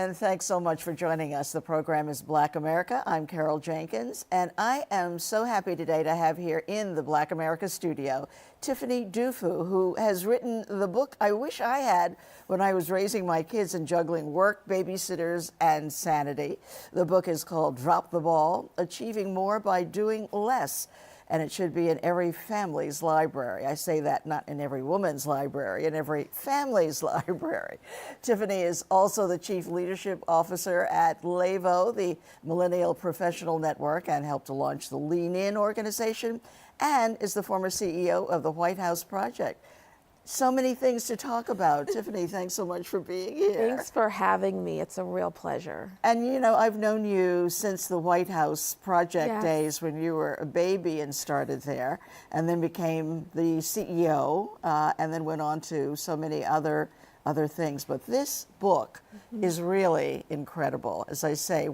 and thanks so much for joining us. The program is Black America. I'm Carol Jenkins, and I am so happy today to have here in the Black America studio Tiffany Dufu, who has written the book I wish I had when I was raising my kids and juggling work, babysitters, and sanity. The book is called Drop the Ball, Achieving More by Doing Less. And it should be in every family's library. I say that not in every woman's library, in every family's library. Tiffany is also the Chief Leadership Officer at LAVO, the Millennial Professional Network, and helped to launch the Lean In organization, and is the former CEO of the White House Project. So many things to talk about. Tiffany, thanks so much for being here. Thanks for having me. It's a real pleasure. And you know, I've known you since the White House Project Yes. days when you were a baby and started there, and then became the CEO, and then went on to so many other things. But this book is really incredible. As I say,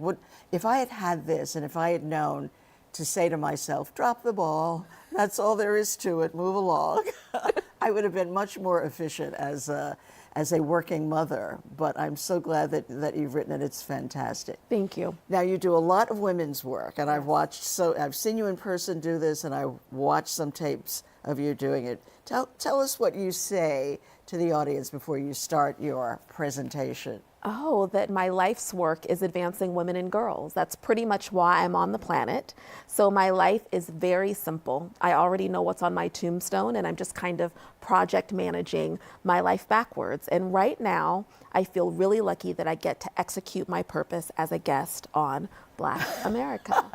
if I had had this and if I had known to say to myself, drop the ball, that's all there is to it, move along, I would have been much more efficient as a working mother. But I'm so glad that you've written it. It's fantastic. Thank you. Now, you do a lot of women's work, and I've seen you in person do this, and I watched some tapes of you doing it. Tell us what you say to the audience before you start your presentation. Oh, that my life's work is advancing women and girls. That's pretty much why I'm on the planet. So my life is very simple. I already know what's on my tombstone, and I'm just kind of project managing my life backwards. And right now, I feel really lucky that I get to execute my purpose as a guest on Black America.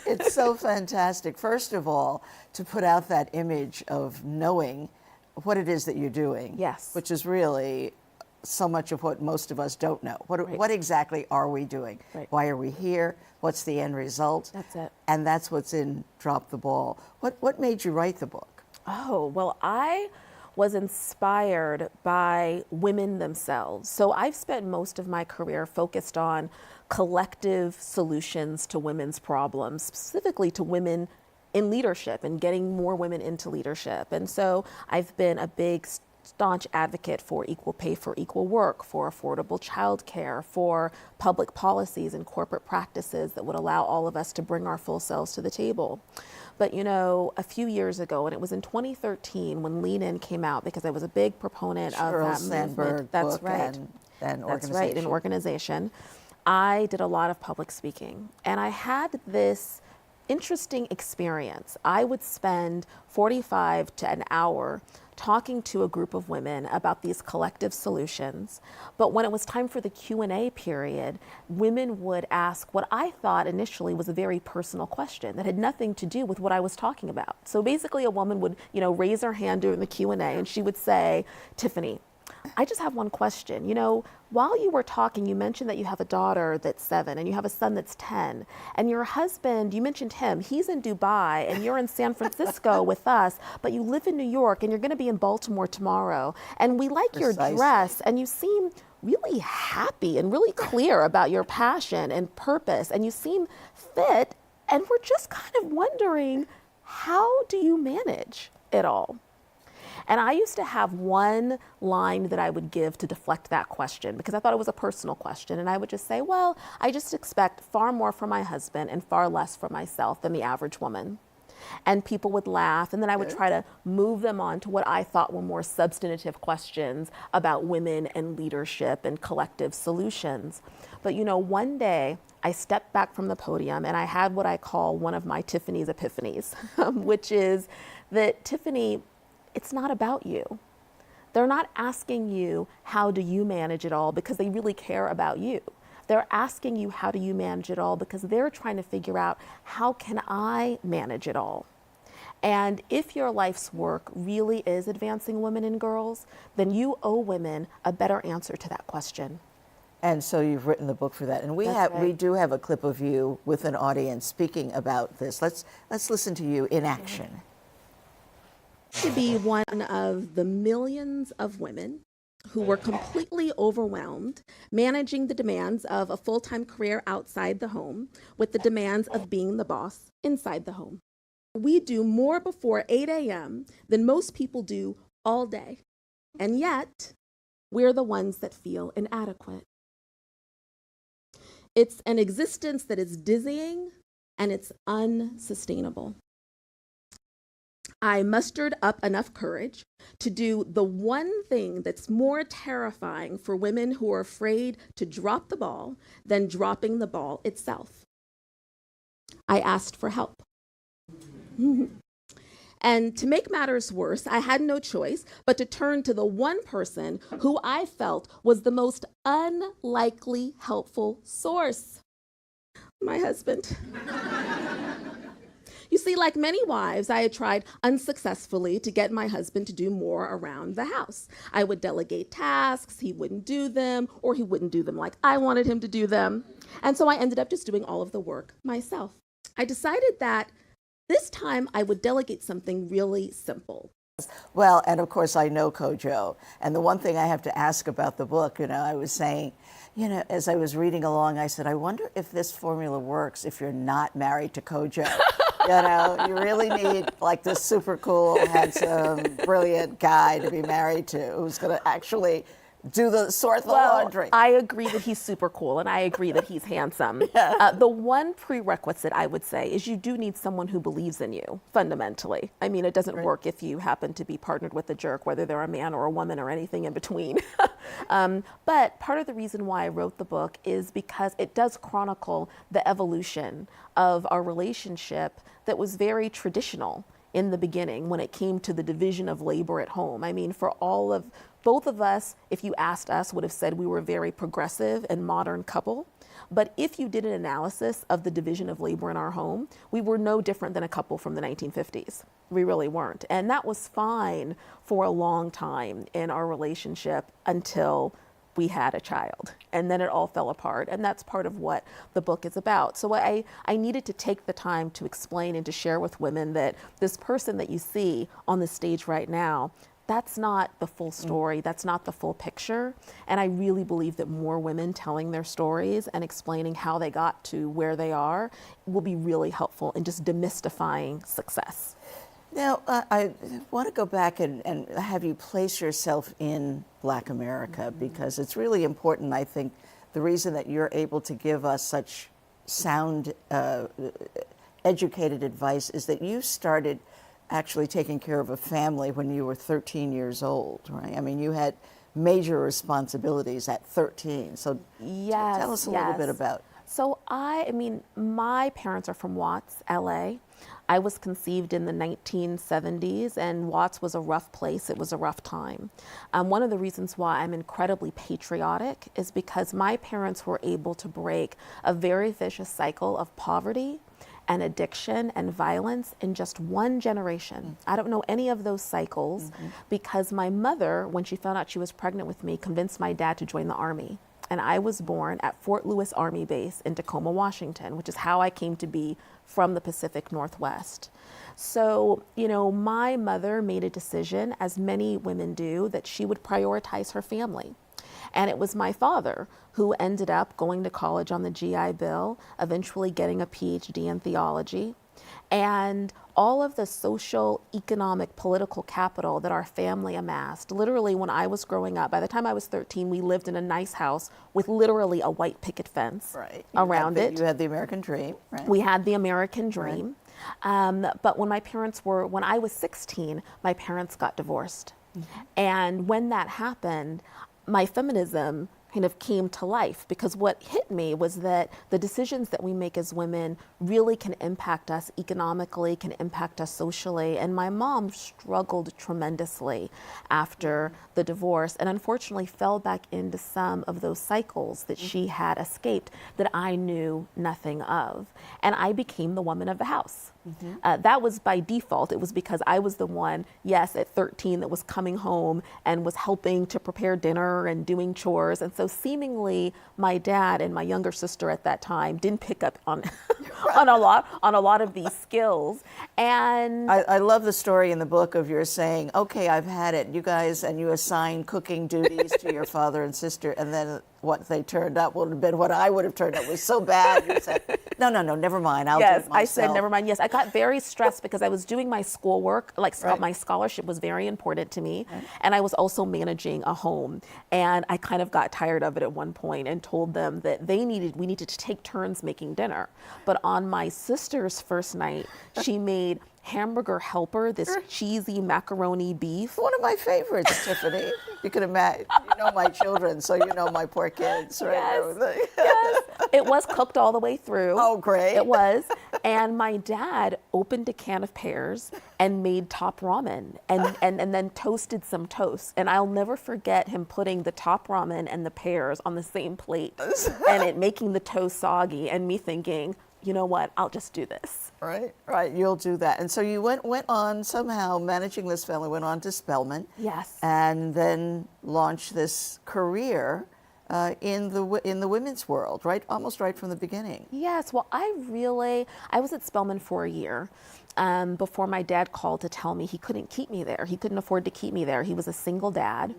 It's so fantastic. First of all, to put out that image of knowing what it is that you're doing. Yes. Which is really so much of what most of us don't know. Right. What exactly are we doing? Right. Why are we here? What's the end result? That's it. And that's what's in Drop the Ball. What made you write the book? Oh, well, I was inspired by women themselves. So I've spent most of my career focused on collective solutions to women's problems, specifically to women in leadership and getting more women into leadership. And so I've been a big staunch advocate for equal pay for equal work, for affordable childcare, for public policies and corporate practices that would allow all of us to bring our full selves to the table. But you know, a few years ago, and it was in 2013 when Lean In came out, because I was a big proponent of that movement. That's book right. And That's right, an organization. I did a lot of public speaking, and I had this interesting experience. I would spend 45 to an hour talking to a group of women about these collective solutions. But when it was time for the Q&A period, women would ask what I thought initially was a very personal question that had nothing to do with what I was talking about. So basically a woman would, raise her hand during the Q&A and she would say, Tiffany, I just have one question. While you were talking, you mentioned that you have a daughter that's 7 and you have a son that's 10. And your husband, you mentioned him, he's in Dubai and you're in San Francisco with us, but you live in New York and you're going to be in Baltimore tomorrow. And we like your dress and you seem really happy and really clear about your passion and purpose and you seem fit. And we're just kind of wondering, how do you manage it all? And I used to have one line that I would give to deflect that question because I thought it was a personal question. And I would just say, well, I just expect far more from my husband and far less from myself than the average woman. And people would laugh. And then I would try to move them on to what I thought were more substantive questions about women and leadership and collective solutions. But one day I stepped back from the podium and I had what I call one of my Tiffany's Epiphanies, which is that, Tiffany, it's not about you. They're not asking you, how do you manage it all, because they really care about you. They're asking you, how do you manage it all, because they're trying to figure out, how can I manage it all? And if your life's work really is advancing women and girls, then you owe women a better answer to that question. And so you've written the book for that. And we do have a clip of you with an audience speaking about this. Let's listen to you in action. To be one of the millions of women who were completely overwhelmed managing the demands of a full-time career outside the home with the demands of being the boss inside the home. We do more before 8 a.m. than most people do all day, and yet we're the ones that feel inadequate. It's an existence that is dizzying and it's unsustainable. I mustered up enough courage to do the one thing that's more terrifying for women who are afraid to drop the ball than dropping the ball itself. I asked for help. And to make matters worse, I had no choice but to turn to the one person who I felt was the most unlikely helpful source: my husband. You see, like many wives, I had tried unsuccessfully to get my husband to do more around the house. I would delegate tasks, he wouldn't do them, or he wouldn't do them like I wanted him to do them. And so I ended up just doing all of the work myself. I decided that this time I would delegate something really simple. Well, and of course I know Kojo. And the one thing I have to ask about the book, I was saying, as I was reading along, I said, I wonder if this formula works if you're not married to Kojo. You really need like this super cool, handsome, brilliant guy to be married to who's going to actually sort the laundry. I agree that he's super cool, and I agree that he's handsome. Yeah. The one prerequisite I would say is you do need someone who believes in you, fundamentally. I mean, it doesn't work if you happen to be partnered with a jerk, whether they're a man or a woman or anything in between. But part of the reason why I wrote the book is because it does chronicle the evolution of our relationship that was very traditional in the beginning when it came to the division of labor at home. I mean, both of us, if you asked us, would have said we were a very progressive and modern couple. But if you did an analysis of the division of labor in our home, we were no different than a couple from the 1950s. We really weren't. And that was fine for a long time in our relationship until we had a child. And then it all fell apart. And that's part of what the book is about. So I needed to take the time to explain and to share with women that this person that you see on the stage right now, that's not the full story. That's not the full picture. And I really believe that more women telling their stories and explaining how they got to where they are will be really helpful in just demystifying success. Now, I want to go back and have you place yourself in Black America, because it's really important. I think the reason that you're able to give us such sound, educated advice is that you started actually taking care of a family when you were 13 years old, right? I mean, you had major responsibilities at 13. So yes, tell us a little bit about. So my parents are from Watts, LA. I was conceived in the 1970s, and Watts was a rough place. It was a rough time. One of the reasons why I'm incredibly patriotic is because my parents were able to break a very vicious cycle of poverty and addiction and violence in just one generation. I don't know any of those cycles because my mother, when she found out she was pregnant with me, convinced my dad to join the Army. And I was born at Fort Lewis Army Base in Tacoma, Washington, which is how I came to be from the Pacific Northwest. So, my mother made a decision, as many women do, that she would prioritize her family. And it was my father who ended up going to college on the GI Bill, eventually getting a PhD in theology. And all of the social, economic, political capital that our family amassed. Literally, when I was growing up, by the time I was 13, we lived in a nice house with literally a white picket fence around it. You had the American dream, right? We had the American dream. Right. But when I was 16, my parents got divorced. And when that happened, my feminism kind of came to life, because what hit me was that the decisions that we make as women really can impact us economically, can impact us socially. And my mom struggled tremendously after the divorce, and unfortunately fell back into some of those cycles that she had escaped that I knew nothing of. And I became the woman of the house. That was by default. It was because I was the one, yes, at 13, that was coming home and was helping to prepare dinner and doing chores. And so seemingly my dad and my younger sister at that time didn't pick up on on a lot of these skills. And I love the story in the book of your saying, okay, I've had it, you guys, and you assign cooking duties to your father and sister, and then what they turned up would have been what I would have turned up was so bad. You said, no, never mind, I'll do it yes, myself. I said, never mind. Yes, I got very stressed because I was doing my schoolwork, like my scholarship was very important to me. Right. And I was also managing a home. And I kind of got tired of it at one point and told them that we needed to take turns making dinner. But on my sister's first night, she made hamburger helper, this cheesy macaroni beef. One of my favorites, Tiffany. You can imagine. You know my children, so you know my poor kids, right? Yes, yes. It was cooked all the way through. Oh, great. It was. And my dad opened a can of pears and made top ramen and then toasted some toast. And I'll never forget him putting the top ramen and the pears on the same plate and it making the toast soggy and me thinking, you know what, I'll just do this. Right, you'll do that. And so you went on somehow, managing this family, went on to Spelman. Yes. And then launched this career in the women's world, right? Almost right from the beginning. Yes, well, I was at Spelman for a year before my dad called to tell me he couldn't keep me there. He couldn't afford to keep me there. He was a single dad.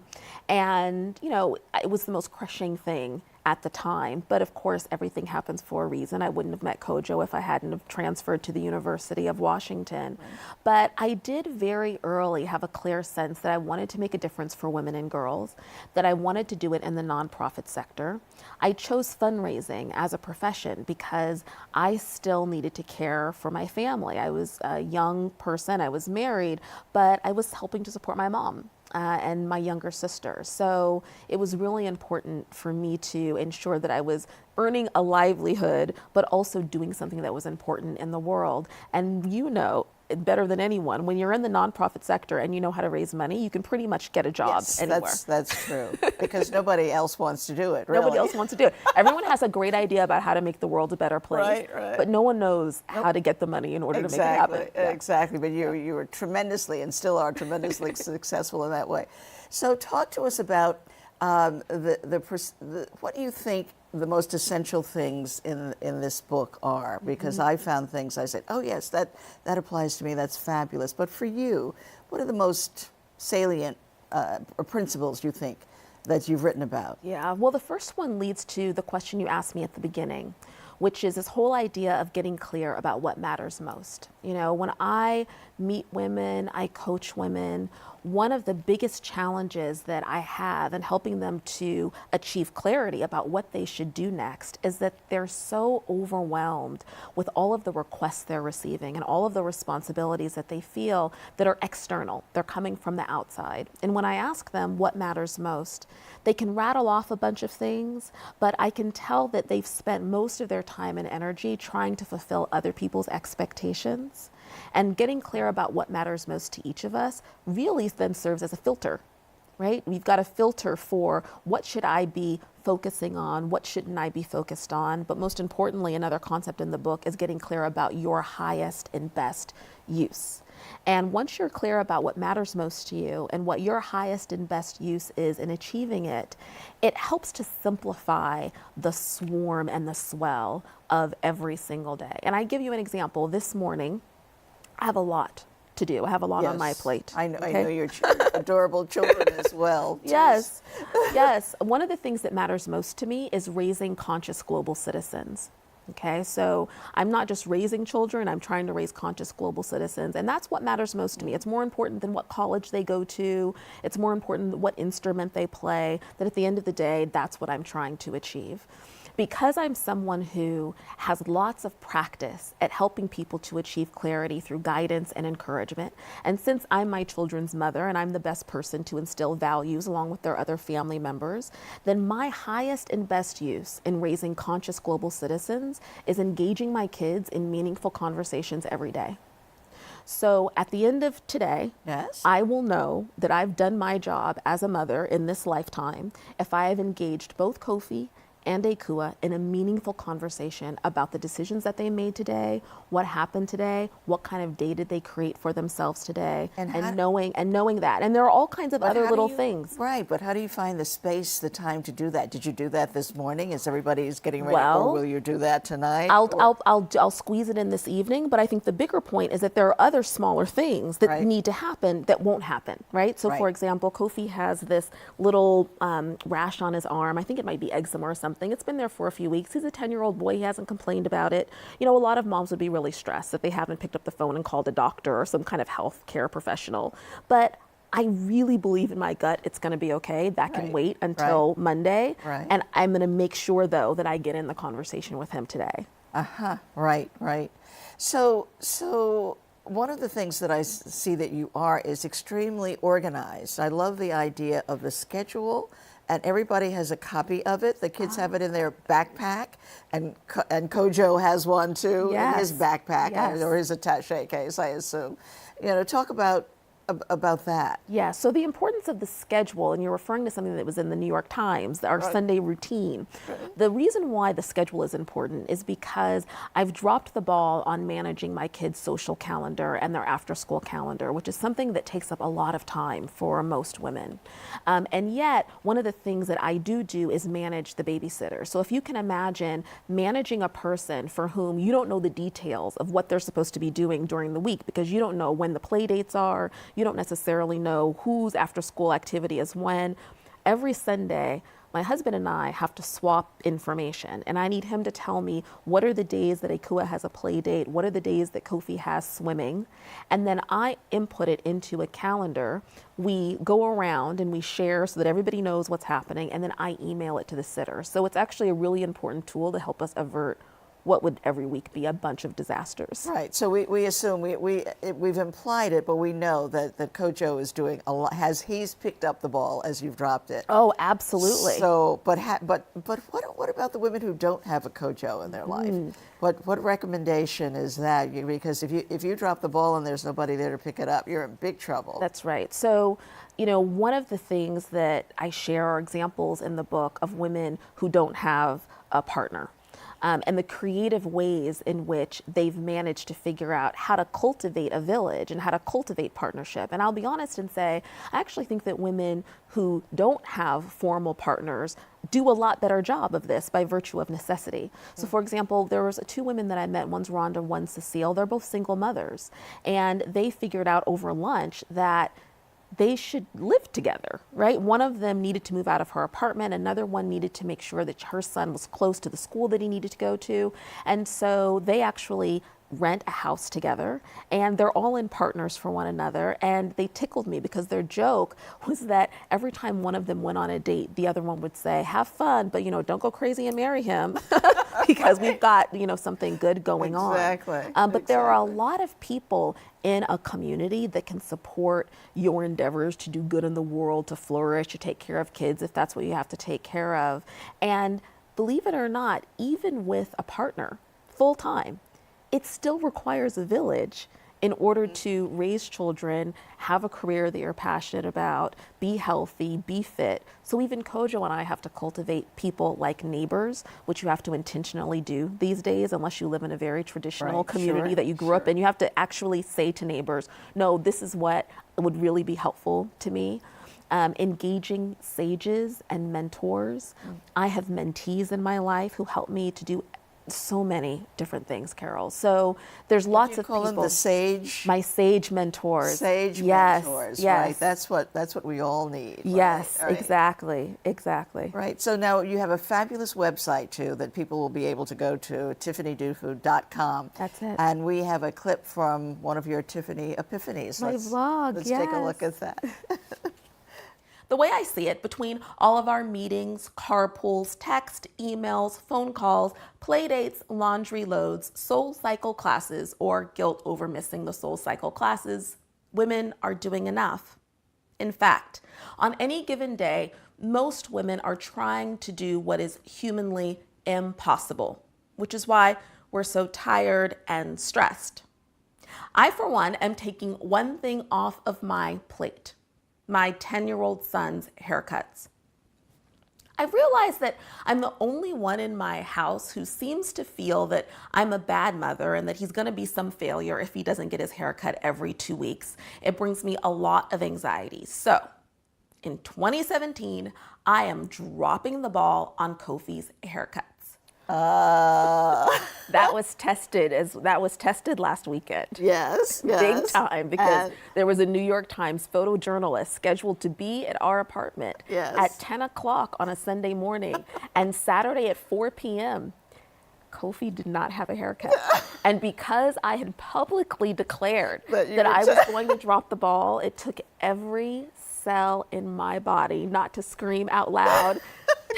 And, you know, it was the most crushing thing at the time. But of course, everything happens for a reason. I wouldn't have met Kojo if I hadn't have transferred to the University of Washington. Right. But I did very early have a clear sense that I wanted to make a difference for women and girls, that I wanted to do it in the nonprofit sector. I chose fundraising as a profession because I still needed to care for my family. I was a young person, I was married, but I was helping to support my mom. And my younger sister. So it was really important for me to ensure that I was earning a livelihood, but also doing something that was important in the world. And you know better than anyone, when you're in the nonprofit sector and you know how to raise money, you can pretty much get a job anywhere. That's true, because nobody else wants to do it, really. Nobody else wants to do it. Everyone has a great idea about how to make the world a better place, right. But no one knows how to get the money in order to make it happen. Exactly, but you were tremendously, and still are tremendously successful in that way. So talk to us about what do you think the most essential things in this book are? Because I found things I said, oh yes, that applies to me, that's fabulous. But for you, what are the most salient principles you think that you've written about? Yeah, well, the first one leads to the question you asked me at the beginning, which is this whole idea of getting clear about what matters most. You know, when I meet women, I coach women, one of the biggest challenges that I have in helping them to achieve clarity about what they should do next is that they're so overwhelmed with all of the requests they're receiving and all of the responsibilities that they feel that are external. They're coming from the outside. And when I ask them what matters most, they can rattle off a bunch of things, but I can tell that they've spent most of their time and energy trying to fulfill other people's expectations. And getting clear about what matters most to each of us really then serves as a filter, right? We've got a filter for what should I be focusing on, what shouldn't I be focused on, but most importantly, another concept in the book is getting clear about your highest and best use. And once you're clear about what matters most to you and what your highest and best use is in achieving it, it helps to simplify the swarm and the swell of every single day. And I give you an example. This morning, I have a lot to do. I have a lot on my plate. I know your adorable children as well. Yes, yes. One of the things that matters most to me is raising conscious global citizens. Okay, so I'm not just raising children, I'm trying to raise conscious global citizens, and that's what matters most to me. It's more important than what college they go to, it's more important than what instrument they play, that at the end of the day, that's what I'm trying to achieve. Because I'm someone who has lots of practice at helping people to achieve clarity through guidance and encouragement, and since I'm my children's mother and I'm the best person to instill values along with their other family members, then my highest and best use in raising conscious global citizens is engaging my kids in meaningful conversations every day. So at the end of today, I will know that I've done my job as a mother in this lifetime if I have engaged both Kofi and a KUA in a meaningful conversation about the decisions that they made today, what happened today, what kind of day did they create for themselves today, and knowing that. And there are all kinds of other little things. Right, but how do you find the space, the time to do that? Did you do that this morning as everybody's getting ready, or will you do that tonight? I'll squeeze it in this evening, but I think the bigger point is that there are other smaller things that need to happen that won't happen, right? So for example, Kofi has this little rash on his arm. I think it might be eczema or something. It's been there for a few weeks. He's a 10-year-old boy. He hasn't complained about it. You know, a lot of moms would be really stressed that they haven't picked up the phone and called a doctor or some kind of health care professional. But I really believe in my gut it's going to be okay. That can wait until Monday. And I'm going to make sure, though, that I get in the conversation with him today. Right. So one of the things that I see that you are is extremely organized. I love the idea of the schedule, and everybody has a copy of it. The kids have it in their backpack, and Kojo has one too in his backpack or his attaché case, I assume. You know, talk about that. Yeah, so the importance of the schedule, and you're referring to something that was in the New York Times, our Sunday routine. The reason why the schedule is important is because I've dropped the ball on managing my kids' social calendar and their after-school calendar, which is something that takes up a lot of time for most women. And yet, one of the things that I do is manage the babysitter. So if you can imagine managing a person for whom you don't know the details of what they're supposed to be doing during the week because you don't know when the play dates are, you don't necessarily know whose after-school activity is when. Every Sunday, my husband and I have to swap information, and I need him to tell me what are the days that Akua has a play date, what are the days that Kofi has swimming, and then I input it into a calendar. We go around and we share so that everybody knows what's happening, and then I email it to the sitter. So it's actually a really important tool to help us avert what would every week be a bunch of disasters. Right. So we assume we've implied it, but we know that Kojo is doing a lot. He's picked up the ball as you've dropped it. Oh, absolutely. So, but what about the women who don't have a Kojo in their life? What recommendation is that? Because if you drop the ball and there's nobody there to pick it up, you're in big trouble. That's right. So, you know, one of the things that I share are examples in the book of women who don't have a partner. And the creative ways in which they've managed to figure out how to cultivate a village and how to cultivate partnership. And I'll be honest and say, I actually think that women who don't have formal partners do a lot better job of this by virtue of necessity. So for example, there was two women that I met, one's Rhonda, one's Cecile. They're both single mothers. And they figured out over lunch that they should live together, right? One of them needed to move out of her apartment. Another one needed to make sure that her son was close to the school that he needed to go to. And so they actually rent a house together, and they're all in partners for one another. And they tickled me because their joke was that every time one of them went on a date, the other one would say, have fun, but you know, don't go crazy and marry him because we've got, you know, something good going on. But there are a lot of people in a community that can support your endeavors to do good in the world, to flourish, to take care of kids if that's what you have to take care of. And believe it or not, even with a partner full time, it still requires a village in order to raise children, have a career that you're passionate about, be healthy, be fit. So even Kojo and I have to cultivate people like neighbors, which you have to intentionally do these days, unless you live in a very traditional community that you grew up in. You have to actually say to neighbors, no, this is what would really be helpful to me. Engaging sages and mentors. I have mentees in my life who help me to do so many different things, Carol. So there's lots of people. Call them the sage. My sage mentors. Sage mentors. Right. That's what we all need. Yes, right? Exactly. Right. So now you have a fabulous website too that people will be able to go to, tiffanydufu.com. That's it. And we have a clip from one of your Tiffany Epiphanies. My vlog. Let's take a look at that. The way I see it, between all of our meetings, carpools, text, emails, phone calls, play dates, laundry loads, soul cycle classes, or guilt over missing the soul cycle classes, women are doing enough. In fact, on any given day, most women are trying to do what is humanly impossible, which is why we're so tired and stressed. I, for one, am taking one thing off of my plate: my 10-year-old son's haircuts. I realized that I'm the only one in my house who seems to feel that I'm a bad mother and that he's going to be some failure if he doesn't get his haircut every 2 weeks. It brings me a lot of anxiety. So in 2017, I am dropping the ball on Kofi's haircuts. That was tested last weekend. Yes, Big time, because there was a New York Times photojournalist scheduled to be at our apartment at 10 o'clock on a Sunday morning, and Saturday at 4 p.m. Kofi did not have a haircut. And because I had publicly declared that I was going to drop the ball, it took every cell in my body not to scream out loud,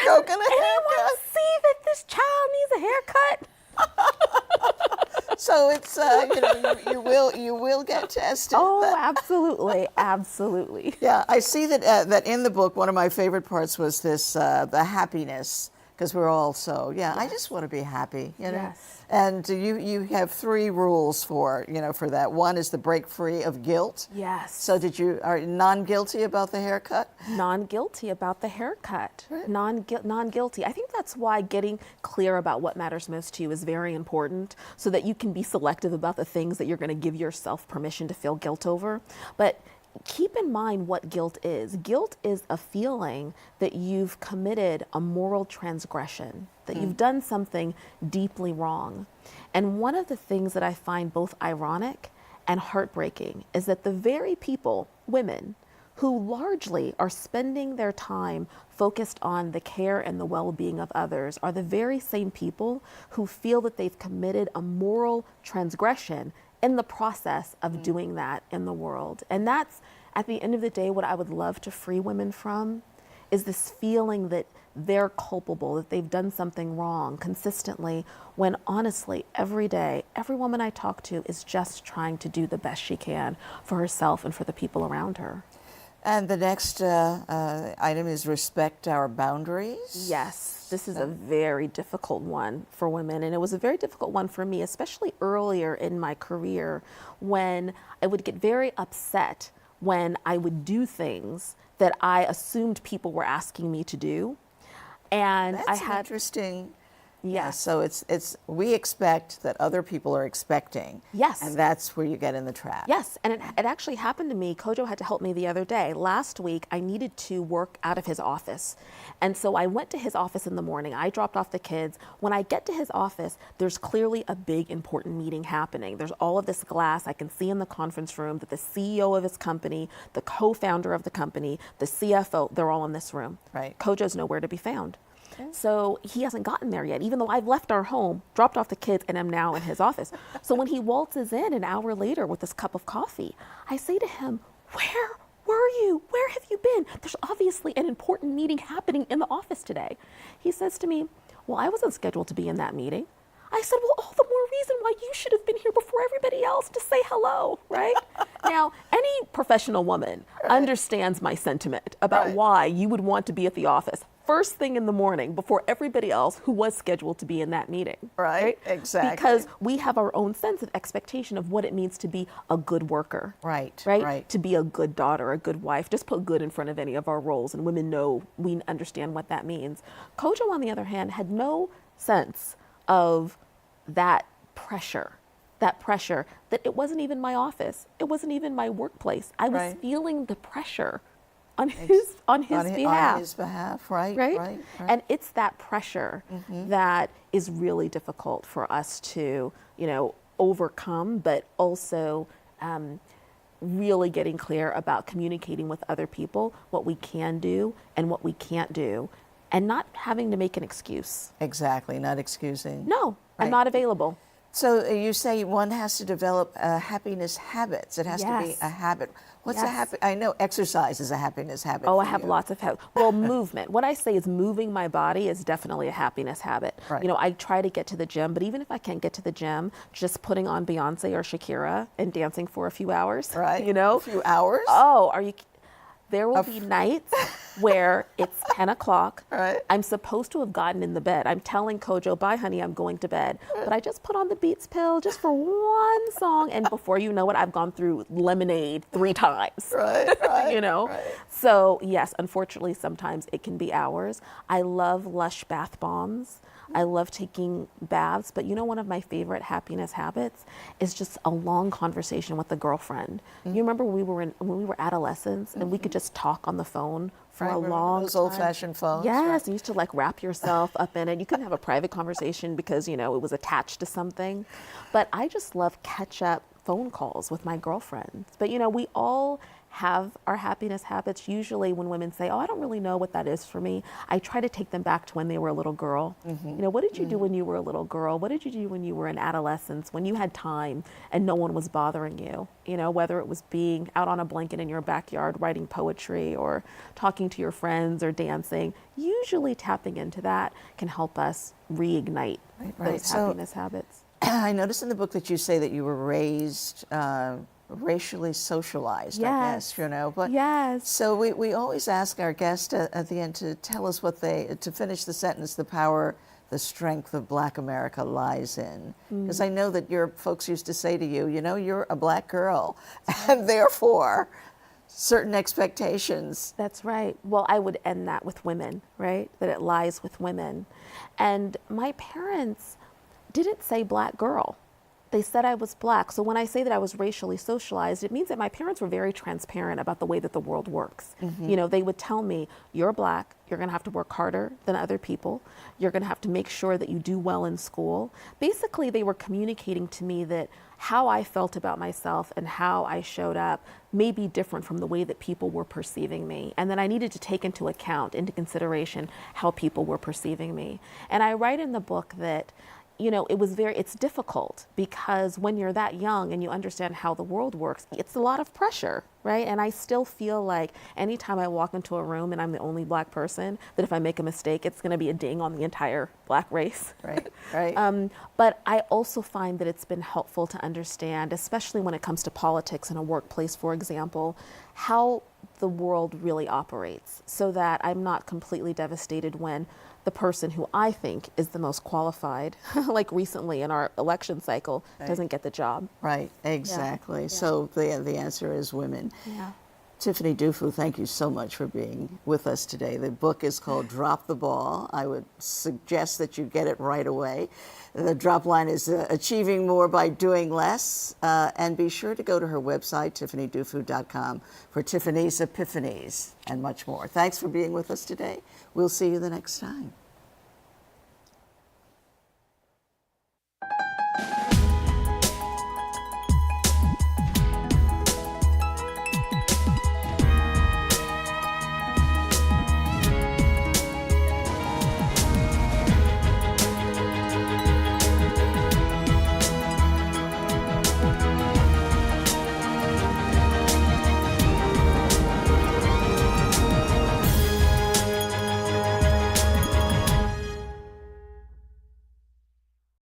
Go get a anyone haircut. see that this child needs a haircut? So it's you will get tested. Oh, absolutely, absolutely. Yeah, I see that that in the book. One of my favorite parts was this the happiness, because we're all so I just want to be happy, you know. Yes. And you have 3 rules for for that. One is to break free of guilt. Yes. So are you non-guilty about the haircut? Non-guilty about the haircut. Right. Non-guilty. I think that's why getting clear about what matters most to you is very important, so that you can be selective about the things that you're going to give yourself permission to feel guilt over. But keep in mind what guilt is. Guilt is a feeling that you've committed a moral transgression, that you've done something deeply wrong. And one of the things that I find both ironic and heartbreaking is that the very people, women, who largely are spending their time focused on the care and the well-being of others are the very same people who feel that they've committed a moral transgression in the process of doing that in the world. And that's, at the end of the day, what I would love to free women from, is this feeling that they're culpable, that they've done something wrong consistently, when honestly, every day, every woman I talk to is just trying to do the best she can for herself and for the people around her. And the next item is respect our boundaries. Yes, this is a very difficult one for women, and it was a very difficult one for me, especially earlier in my career, when I would get very upset when I would do things that I assumed people were asking me to do. And That's I had interesting. Yes. So it's we expect that other people are expecting. Yes. And that's where you get in the trap. Yes, and it actually happened to me. Kojo had to help me the other day. Last week, I needed to work out of his office. And so I went to his office in the morning. I dropped off the kids. When I get to his office, there's clearly a big, important meeting happening. There's all of this glass. I can see in the conference room that the CEO of his company, the co-founder of the company, the CFO, they're all in this room. Right. Kojo's nowhere to be found. So he hasn't gotten there yet, even though I've left our home, dropped off the kids, and am now in his office. So when he waltzes in an hour later with this cup of coffee, I say to him, "Where were you? Where have you been? There's obviously an important meeting happening in the office today." He says to me, "Well, I wasn't scheduled to be in that meeting." I said, "Well, all the more reason why you should have been here before everybody else to say hello," right? Now, any professional woman understands my sentiment about why you would want to be at the office first thing in the morning before everybody else who was scheduled to be in that meeting. Right, exactly. Because we have our own sense of expectation of what it means to be a good worker. Right. To be a good daughter, a good wife. Just put good in front of any of our roles, and women know, we understand what that means. Kojo, on the other hand, had no sense of that pressure that it wasn't even my office. It wasn't even my workplace. I was feeling the pressure on his behalf. On his behalf, right. Right? And it's that pressure that is really difficult for us to, overcome, but also really getting clear about communicating with other people what we can do and what we can't do, and not having to make an excuse. Exactly, not excusing. No, I'm not available. So you say one has to develop happiness habits. It has to be a habit. What's a habit? I know exercise is a happiness habit. Oh, I have lots of habits. Well, movement. What I say is moving my body is definitely a happiness habit. Right. I try to get to the gym, but even if I can't get to the gym, just putting on Beyonce or Shakira and dancing for a few hours. Right. A few hours? Oh, are you? There will be nights where it's 10 o'clock. Right. I'm supposed to have gotten in the bed. I'm telling Kojo, bye, honey, I'm going to bed. But I just put on the Beats pill just for one song. And before you know it, I've gone through Lemonade 3 times. Right, right, You know? right. So, yes, unfortunately, sometimes it can be hours. I love Lush bath bombs. I love taking baths, but you know, one of my favorite happiness habits is just a long conversation with a girlfriend. You remember when we were adolescents and we could just talk on the phone for Right, a remember long those time? old-fashioned phones, Yes, right? you used to like wrap yourself up in it. You couldn't have a private conversation because, you know, it was attached to something. But I just love catch-up phone calls with my girlfriends. But you know, we all have our happiness habits. Usually when women say, oh, I don't really know what that is for me, I try to take them back to when they were a little girl. You know, what did you do when you were a little girl? What did you do when you were in adolescence, when you had time and no one was bothering you? You know, whether it was being out on a blanket in your backyard writing poetry or talking to your friends or dancing. Usually tapping into that can help us reignite right. those So- happiness habits. I noticed in the book that you say that you were raised racially socialized, I guess, Yes. you know. But Yes. So we always ask our guest at the end to tell us to finish the sentence, the power, the strength of Black America lies in. Because I know that your folks used to say to you, you know, you're a Black girl, and therefore certain expectations. That's right. Well, I would end that with women, right? That it lies with women. And my parents didn't say Black girl. They said I was Black. So when I say that I was racially socialized, it means that my parents were very transparent about the way that the world works. You know, they would tell me, you're Black, you're gonna have to work harder than other people, you're gonna have to make sure that you do well in school. Basically, they were communicating to me that how I felt about myself and how I showed up may be different from the way that people were perceiving me. And then I needed to take into consideration how people were perceiving me. And I write in the book that, you know, it's difficult because when you're that young and you understand how the world works, it's a lot of pressure, right? And I still feel like anytime I walk into a room and I'm the only Black person, that if I make a mistake, it's going to be a ding on the entire Black race. Right, right. But I also find that it's been helpful to understand, especially when it comes to politics in a workplace, for example, how the world really operates so that I'm not completely devastated when the person who I think is the most qualified, like recently in our election cycle, doesn't get the job. Right, exactly. Yeah. So the answer is women. Yeah. Tiffany Dufu, thank you so much for being with us today. The book is called Drop the Ball. I would suggest that you get it right away. The drop line is achieving more by doing less. And be sure to go to her website, tiffanydufu.com, for Tiffany's Epiphanies and much more. Thanks for being with us today. We'll see you the next time.